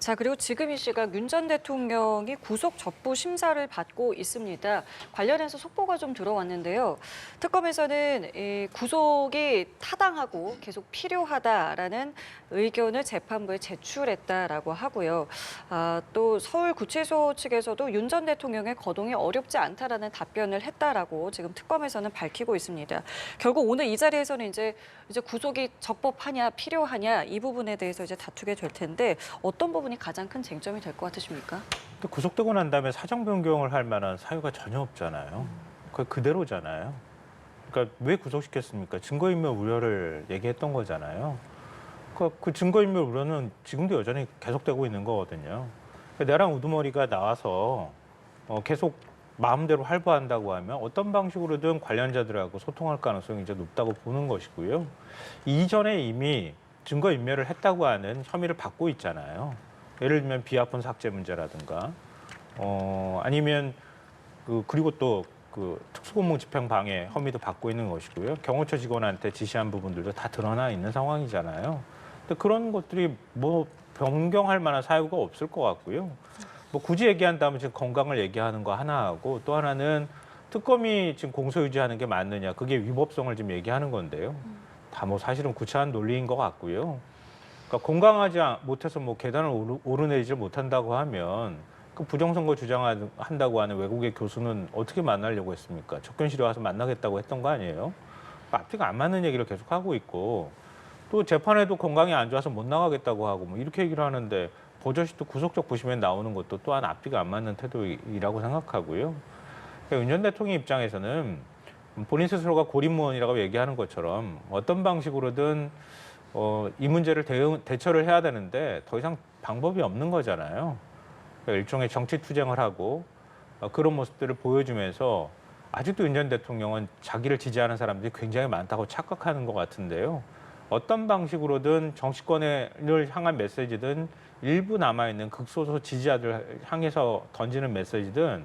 자, 그리고 지금 이 시각 윤 전 대통령이 구속 적부 심사를 받고 있습니다. 관련해서 속보가 좀 들어왔는데요. 특검에서는 이 구속이 타당하고 계속 필요하다라는 의견을 재판부에 제출했다라고 하고요. 또 서울구치소 측에서도 윤 전 대통령의 거동이 어렵지 않다라는 답변을 했다라고 지금 특검에서는 밝히고 있습니다. 결국 오늘 이 자리에서는 이제 구속이 적법하냐 필요하냐 이 부분에 대해서 이제 다투게 될 텐데 어떤 부분이 가장 큰 쟁점이 될 것 같으십니까? 구속되고 난 다음에 사정 변경을 할 만한 사유가 전혀 없잖아요. 그대로잖아요. 그러니까 왜 구속시켰습니까? 증거인멸 우려를 얘기했던 거잖아요. 그 증거인멸 우려는 지금도 여전히 계속되고 있는 거거든요. 내랑 우두머리가 나와서 계속 마음대로 활보한다고 하면 어떤 방식으로든 관련자들하고 소통할 가능성이 이제 높다고 보는 것이고요. 이전에 이미 증거인멸을 했다고 하는 혐의를 받고 있잖아요. 예를 들면 비하폰 삭제 문제라든가, 아니면 그리고 또 그 특수고문 집행 방해 혐의도 받고 있는 것이고요. 경호처 직원한테 지시한 부분들도 다 드러나 있는 상황이잖아요. 근데 그런 것들이 뭐 변경할 만한 사유가 없을 것 같고요. 뭐 굳이 얘기한다면 지금 건강을 얘기하는 거 하나하고 또 하나는 특검이 지금 공소 유지하는 게 맞느냐, 그게 위법성을 지금 얘기하는 건데요. 다 뭐 사실은 구차한 논리인 것 같고요. 그러니까 건강하지 못해서 뭐 계단을 오르내리지 못한다고 하면 그 부정선거 주장한다고 하는 외국의 교수는 어떻게 만나려고 했습니까? 접견실에 와서 만나겠다고 했던 거 아니에요? 앞뒤가 안 맞는 얘기를 계속 하고 있고 또 재판에도 건강이 안 좋아서 못 나가겠다고 하고 뭐 이렇게 얘기를 하는데 버젓이 또 구속적 부심에 나오는 것도 또한 앞뒤가 안 맞는 태도이라고 생각하고요. 그러니까 윤 전 대통령 입장에서는 본인 스스로가 고립무원이라고 얘기하는 것처럼 어떤 방식으로든 이 문제를 대처를 해야 되는데 더 이상 방법이 없는 거잖아요. 그러니까 일종의 정치 투쟁을 하고 그런 모습들을 보여주면서 아직도 윤 전 대통령은 자기를 지지하는 사람들이 굉장히 많다고 착각하는 것 같은데요. 어떤 방식으로든 정치권을 향한 메시지든 일부 남아있는 극소수 지지자들 향해서 던지는 메시지든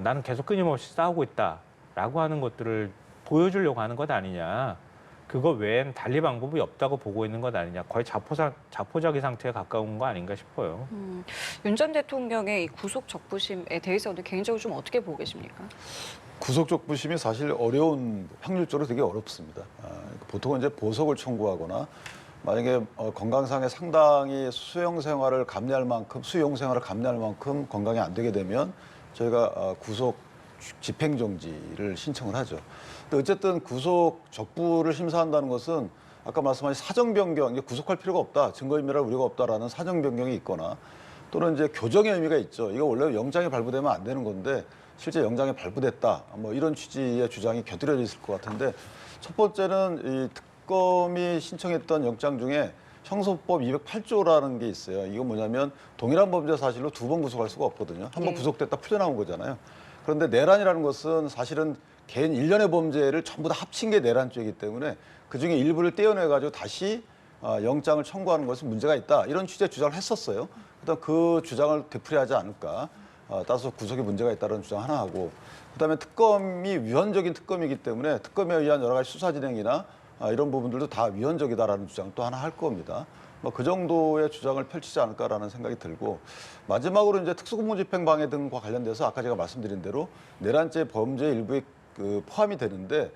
나는 계속 끊임없이 싸우고 있다라고 하는 것들을 보여주려고 하는 것 아니냐. 그거 외엔 달리 방법이 없다고 보고 있는 것 아니냐. 거의 자포자기 상태에 가까운 거 아닌가 싶어요. 윤 전 대통령의 이 구속 적부심에 대해서는 개인적으로 좀 어떻게 보고 계십니까? 구속적부심이 사실 어려운, 확률적으로 되게 어렵습니다. 보통은 이제 보석을 청구하거나 만약에 건강상에 상당히 수용 생활을 감내할 만큼 건강이 안 되게 되면 저희가 구속 집행정지를 신청을 하죠. 근데 어쨌든 구속 적부를 심사한다는 것은 아까 말씀하신 사정 변경, 구속할 필요가 없다, 증거인멸할 우려가 없다라는 사정 변경이 있거나 또는 이제 교정의 의미가 있죠. 이거 원래 영장이 발부되면 안 되는 건데 실제 영장이 발부됐다, 뭐 이런 취지의 주장이 곁들여져 있을 것 같은데, 첫 번째는 이 특검이 신청했던 영장 중에 형소법 208조라는 게 있어요. 이건 뭐냐면 동일한 범죄 사실로 두 번 구속할 수가 없거든요. 한 번 구속됐다 풀려나온 거잖아요. 그런데 내란이라는 것은 사실은 개인 일련의 범죄를 전부 다 합친 게 내란죄이기 때문에 그중에 일부를 떼어내가지고 다시 영장을 청구하는 것은 문제가 있다, 이런 취지의 주장을 했었어요. 일단 그 주장을 되풀이하지 않을까. 따라서 구속에 문제가 있다는 주장 하나 하고, 그다음에 특검이 위헌적인 특검이기 때문에 특검에 의한 여러 가지 수사 진행이나 이런 부분들도 다 위헌적이다라는 주장 또 하나 할 겁니다. 뭐 그 정도의 주장을 펼치지 않을까라는 생각이 들고, 마지막으로 이제 특수고문집행방해 등과 관련돼서 아까 제가 말씀드린 대로 내란죄 범죄 일부에 포함이 되는데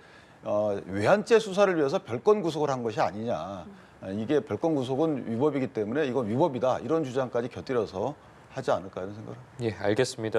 외환죄 수사를 위해서 별건 구속을 한 것이 아니냐. 이게 별건 구속은 위법이기 때문에 이건 위법이다, 이런 주장까지 곁들여서 하지 않을까 이런 생각을 합니다. 예, 알겠습니다.